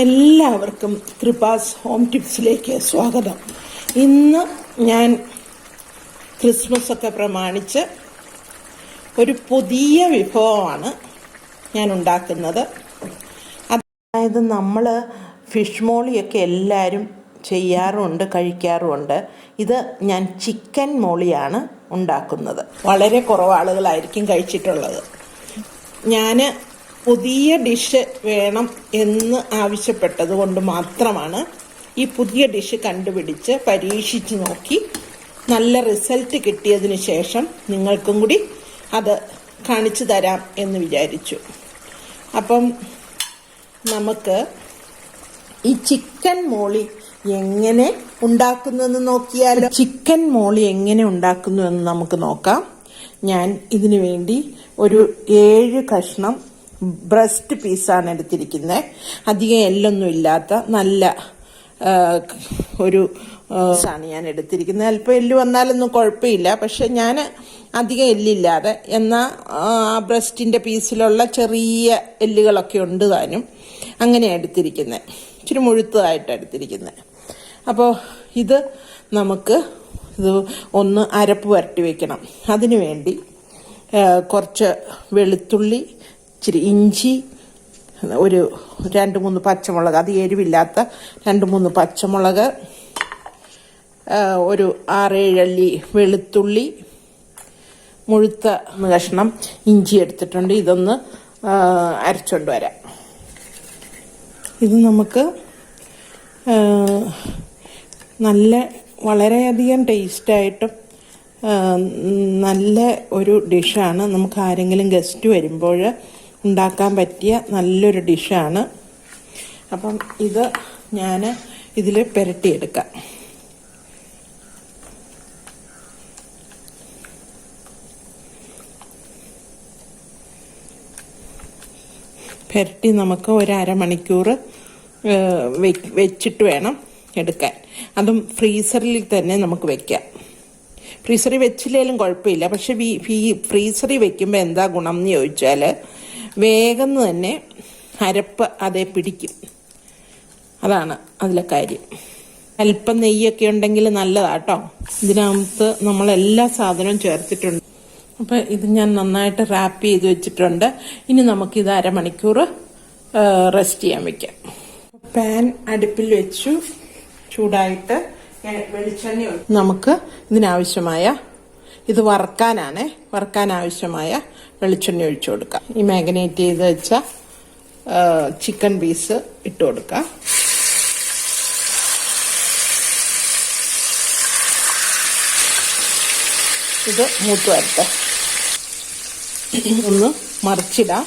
എല്ലാവർക്കും കൃപാസ് ഹോം ടിപ്സിലേക്ക് സ്വാഗതം. ഇന്ന് ഞാൻ ക്രിസ്മസ് ഒക്കെ പ്രമാണിച്ച് ഒരു പുതിയ വിഭവമാണ് ഞാൻ ഉണ്ടാക്കുന്നത്. അതായത് നമ്മൾ ഫിഷ് മോളിയൊക്കെ എല്ലാവരും ചെയ്യാറുമുണ്ട്, കഴിക്കാറുമുണ്ട്. ഇത് ഞാൻ ചിക്കൻ മോളിയാണ് ഉണ്ടാക്കുന്നത്. വളരെ കുറവ് ആളുകളായിരിക്കും കഴിച്ചിട്ടുള്ളത്. ഞാൻ പുതിയ ഡിഷ് വേണം എന്ന് ആവശ്യപ്പെട്ടത് കൊണ്ട് മാത്രമാണ് ഈ പുതിയ ഡിഷ് കണ്ടുപിടിച്ച് പരീക്ഷിച്ച് നോക്കി നല്ല റിസൾട്ട് കിട്ടിയതിന് ശേഷം നിങ്ങൾക്കും കൂടി അത് കാണിച്ചു തരാം എന്ന് വിചാരിച്ചു. അപ്പം നമുക്ക് ഈ ചിക്കൻ മോളി എങ്ങനെ ഉണ്ടാക്കുന്നുവെന്ന് നോക്കിയാലോ. ചിക്കൻ മോളി എങ്ങനെ ഉണ്ടാക്കുന്നു എന്ന് നമുക്ക് നോക്കാം. ഞാൻ ഇതിനു വേണ്ടി ഒരു 7 കഷ്ണം ബ്രസ്റ്റ് പീസാണ് എടുത്തിരിക്കുന്നത്. അധികം എല്ലൊന്നും ഇല്ലാത്ത നല്ല ഒരു ആണ് ഞാൻ എടുത്തിരിക്കുന്നത്. അല്പം എല്ല് വന്നാലൊന്നും കുഴപ്പമില്ല, പക്ഷെ ഞാൻ അധികം എല്ലില്ലാതെ എന്നാൽ ആ ബ്രസ്റ്റിന്റെ പീസിലുള്ള ചെറിയ എല്ലുകളൊക്കെ ഉണ്ട് താനും, അങ്ങനെയാണ് എടുത്തിരിക്കുന്നത്. ഇച്ചിരി മുഴുത്തതായിട്ടാണ് എടുത്തിരിക്കുന്നത്. അപ്പോൾ ഇത് ഒന്ന് അരപ്പ് വരട്ടി വെക്കണം. അതിനു വേണ്ടി കുറച്ച് വെളുത്തുള്ളി, ഇച്ചിരി ഇഞ്ചി, ഒരു 2-3 പച്ചമുളക്, അത് എരിവില്ലാത്ത 2-3 പച്ചമുളക്, ഒരു 6-7 അല്ലി വെളുത്തുള്ളി, മുഴുത്ത കഷ്ണം ഇഞ്ചി എടുത്തിട്ടുണ്ട്. ഇതൊന്ന് അരച്ചുകൊണ്ട് വരാം. ഇത് നമുക്ക് വളരെയധികം ടേസ്റ്റായിട്ടും നല്ല ഒരു ഡിഷാണ്. നമുക്ക് ആരെങ്കിലും ഗസ്റ്റ് വരുമ്പോൾ ഉണ്ടാക്കാൻ പറ്റിയ നല്ലൊരു ഡിഷാണ്. അപ്പം ഇത് ഞാൻ ഇതിൽ പുരട്ടിയെടുക്കാം. പുരട്ടി നമുക്ക് ഒരു അരമണിക്കൂർ വെച്ചിട്ട് വേണം എടുക്കാൻ. അതും ഫ്രീസറിൽ തന്നെ നമുക്ക് വെക്കാം. ഫ്രീസറിൽ വെച്ചില്ലേലും കുഴപ്പമില്ല, പക്ഷെ ഫ്രീസറിൽ വെക്കുമ്പോൾ എന്താ ഗുണം എന്ന് ചോദിച്ചാൽ വേഗം തന്നെ അരപ്പ് അതേ പിടിക്കും. അതാണ് അതിലെ കാര്യം. അല്പം നെയ്യൊക്കെ ഉണ്ടെങ്കിൽ നല്ലതാട്ടോ. ഇതിനകത്ത് നമ്മളെല്ലാ സാധനവും ചേർത്തിട്ടുണ്ട്. അപ്പം ഇത് ഞാൻ നന്നായിട്ട് റാപ്പ് ചെയ്ത് വെച്ചിട്ടുണ്ട്. ഇനി നമുക്കിത് അരമണിക്കൂർ റെസ്റ്റ് ചെയ്യാൻ വെക്കാം. പാൻ അടുപ്പിൽ വെച്ചു, ചൂടായിട്ട് വെളിച്ചെണ്ണ നമുക്ക് ഇതിനാവശ്യമായ, ഇത് വറുക്കാൻ ആവശ്യമായ വെളിച്ചെണ്ണ ഒഴിച്ചു കൊടുക്കാം. ഈ മാഗ്നേറ്റ് ചെയ്ത് വെച്ച ചിക്കൻ പീസ് ഇട്ട് കൊടുക്കാം. ഇത് മൂത്ത് വരട്ടെ. ഒന്ന് മറിച്ചിടാം.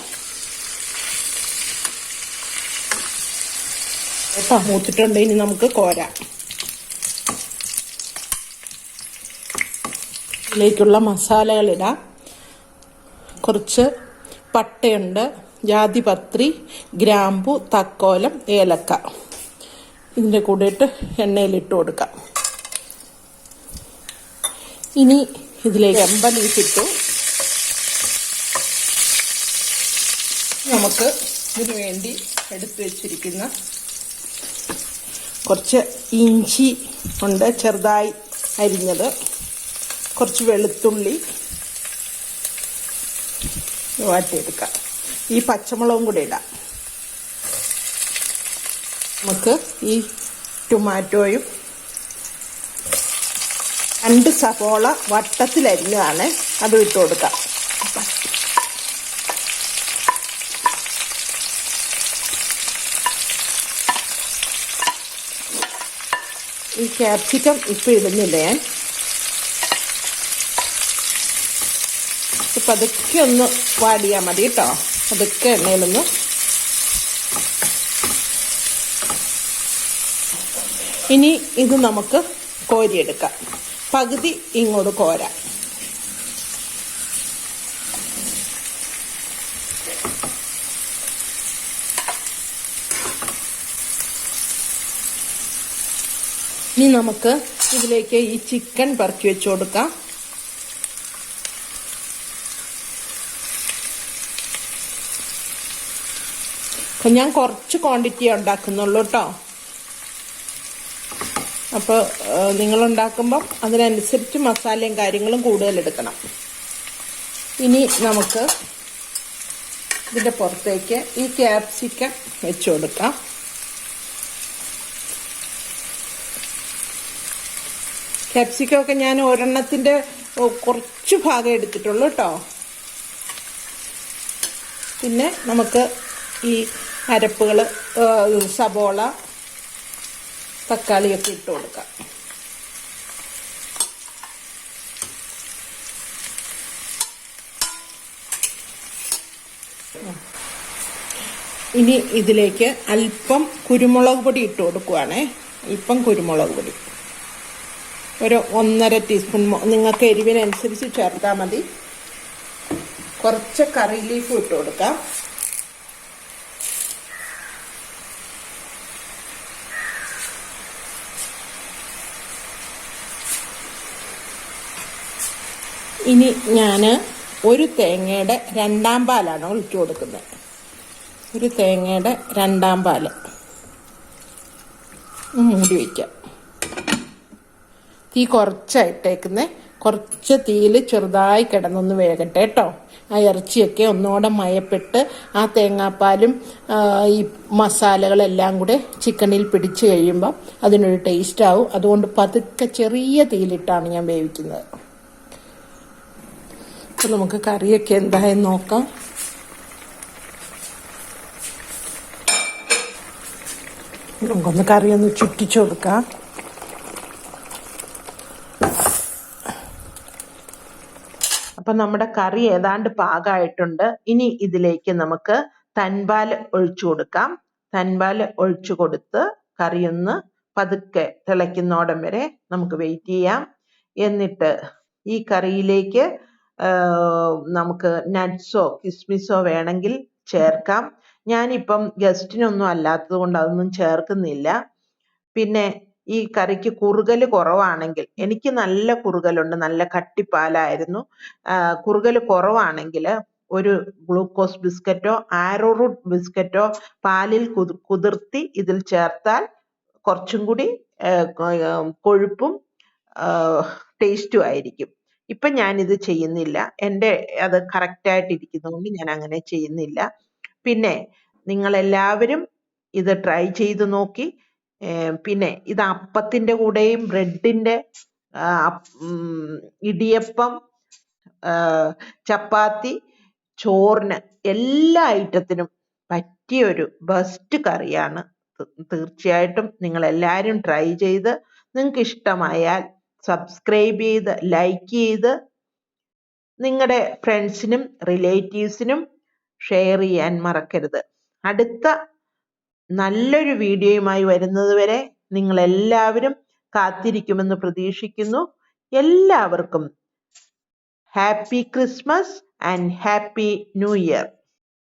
മൂത്തിട്ടുണ്ട്. ഇനി നമുക്ക് കോരാം. ഇതിലേക്കുള്ള മസാലകളിടാം. കുറച്ച് പട്ടയുണ്ട്, ജാതിപത്രി, ഗ്രാമ്പു, തക്കോലം, ഏലക്ക. ഇതിൻ്റെ കൂടെ ഇട്ട് എണ്ണയിലിട്ട് കൊടുക്കാം. ഇനി ഇതിലേക്ക് ലീഫ് ഇട്ടു. നമുക്ക് ഇതിനു വേണ്ടി എടുത്തു വെച്ചിരിക്കുന്ന കുറച്ച് ഇഞ്ചി ഉണ്ട്, ചെറുതായി അരിഞ്ഞത്, കുറച്ച് വെളുത്തുള്ളി വാട്ടിയെടുക്കാം. ഈ പച്ചമുളകും കൂടി ഇടാം. നമുക്ക് ഈ ടൊമാറ്റോയും 2 സവോള വട്ടത്തിലരിഞ്ഞതാണ്, അത് ഇട്ട് കൊടുക്കാം. ഈ ക്യാപ്സിക്കം ഇപ്പം ഇടുന്നില്ല ഞാൻ. പതുക്കെ ഒന്ന് വാടിയാൽ മതി കേട്ടോ. പതുക്കെ എണ്ണയിലൊന്ന്. ഇനി ഇത് നമുക്ക് കോരിയെടുക്കാം. പകുതി ഇങ്ങോട്ട് കോരാം. ഇനി നമുക്ക് ഇതിലേക്ക് ഈ ചിക്കൻ പെറുക്കി വെച്ച് കൊടുക്കാം. ഞാൻ കുറച്ച് ക്വാണ്ടിറ്റി ഉണ്ടാക്കുന്നുള്ളൂ കേട്ടോ. അപ്പോൾ നിങ്ങളുണ്ടാക്കുമ്പം അതിനനുസരിച്ച് മസാലയും കാര്യങ്ങളും കൂടുതൽ എടുക്കണം. ഇനി നമുക്ക് ഇതിൻ്റെ പുറത്തേക്ക് ഈ ക്യാപ്സിക്കം വെച്ച് കൊടുക്കാം. ക്യാപ്സിക്കമൊക്കെ ഞാൻ ഒരെണ്ണത്തിൻ്റെ കുറച്ച് ഭാഗം എടുത്തിട്ടുള്ളൂ കേട്ടോ. പിന്നെ നമുക്ക് ഈ അരപ്പുകൾ സബോള തക്കാളിയൊക്കെ ഇട്ട് കൊടുക്കാം. ഇനി ഇതിലേക്ക് അല്പം കുരുമുളക് പൊടി ഇട്ട് കൊടുക്കുവാണേ. അല്പം കുരുമുളക് പൊടി ഒരു 1.5 ടീസ്പൂൺ. നിങ്ങൾക്ക് എരിവിനനുസരിച്ച് ചേർത്താൽ മതി. കുറച്ച് കറി ലീഫ് ഇട്ട് കൊടുക്കാം. ഇനി ഞാൻ ഒരു തേങ്ങയുടെ 2 പാലാണ് ഒഴിച്ചു കൊടുക്കുന്നത്. ഒരു തേങ്ങയുടെ 2 പാല് മൂടി വയ്ക്കാം. തീ കുറച്ചായിട്ടേക്കുന്നേ. കുറച്ച് തീയിൽ ചെറുതായി കിടന്നൊന്ന് വേകട്ടെ കേട്ടോ. ആ ഇറച്ചിയൊക്കെ ഒന്നുകൂടെ മയപ്പെട്ട് ആ തേങ്ങാപ്പാലും ഈ മസാലകളെല്ലാം കൂടെ ചിക്കനിൽ പിടിച്ചു കഴിയുമ്പോൾ അതിനൊരു ടേസ്റ്റ് ആവും. അതുകൊണ്ട് പതുക്കെ ചെറിയ തീയിലിട്ടാണ് ഞാൻ വേവിക്കുന്നത്. അപ്പോൾ നമുക്ക് കറിയൊക്കെ എന്തായെന്ന് നോക്കാം. നമുക്കൊന്ന് കറിയൊന്ന് ചുറ്റിച്ചു കൊടുക്കാം. അപ്പം നമ്മുടെ കറി ഏതാണ്ട് പാകമായിട്ടുണ്ട്. ഇനി ഇതിലേക്ക് നമുക്ക് തൻപാൽ ഒഴിച്ചു കൊടുക്കാം. തൻപാൽ ഒഴിച്ചു കൊടുത്ത് കറിയൊന്ന് പതുക്കെ തിളയ്ക്കുന്നോടം വരെ നമുക്ക് വെയിറ്റ് ചെയ്യാം. എന്നിട്ട് ഈ കറിയിലേക്ക് നമുക്ക് നട്ട്സോ കിസ്മിസോ വേണമെങ്കിൽ ചേർക്കാം. ഞാനിപ്പം ഗസ്റ്റിനൊന്നും അല്ലാത്തത് കൊണ്ട് അതൊന്നും ചേർക്കുന്നില്ല. പിന്നെ ഈ കറിക്ക് കുറുകൽ കുറവാണെങ്കിൽ, എനിക്ക് നല്ല കുറുകലുണ്ട്, നല്ല കട്ടിപ്പാലായിരുന്നു. കുറുകൽ കുറവാണെങ്കിൽ ഒരു ഗ്ലൂക്കോസ് ബിസ്ക്കറ്റോ ആരോറൂട്ട് ബിസ്ക്കറ്റോ പാലിൽ കുതിർത്തി ഇതിൽ ചേർത്താൽ കുറച്ചും കൂടി കൊഴുപ്പും ടേസ്റ്റും ആയിരിക്കും. ഇപ്പം ഞാനിത് ചെയ്യുന്നില്ല. എൻ്റെ അത് കറക്റ്റായിട്ട് ഇരിക്കുന്നതുകൊണ്ട് ഞാൻ അങ്ങനെ ചെയ്യുന്നില്ല. പിന്നെ നിങ്ങളെല്ലാവരും ഇത് ട്രൈ ചെയ്ത് നോക്കി. പിന്നെ ഇത് അപ്പത്തിൻ്റെ കൂടെയും ബ്രെഡിൻ്റെ ഇടിയപ്പം ചപ്പാത്തി ചോറിന് എല്ലാ ഐറ്റത്തിനും പറ്റിയൊരു ബെസ്റ്റ് കറിയാണ്. തീർച്ചയായിട്ടും നിങ്ങളെല്ലാവരും ട്രൈ ചെയ്ത് നിങ്ങൾക്ക് ഇഷ്ടമായാൽ സബ്സ്ക്രൈബ് ചെയ്ത് ലൈക്ക് ചെയ്ത് നിങ്ങളുടെ ഫ്രണ്ട്സിനും റിലേറ്റീവ്സിനും ഷെയർ ചെയ്യാൻ മറക്കരുത്. അടുത്ത നല്ലൊരു വീഡിയോയുമായി വരുന്നത് വരെ നിങ്ങളെല്ലാവരും കാത്തിരിക്കുമെന്ന് പ്രതീക്ഷിക്കുന്നു. എല്ലാവർക്കും happy Christmas and happy new year.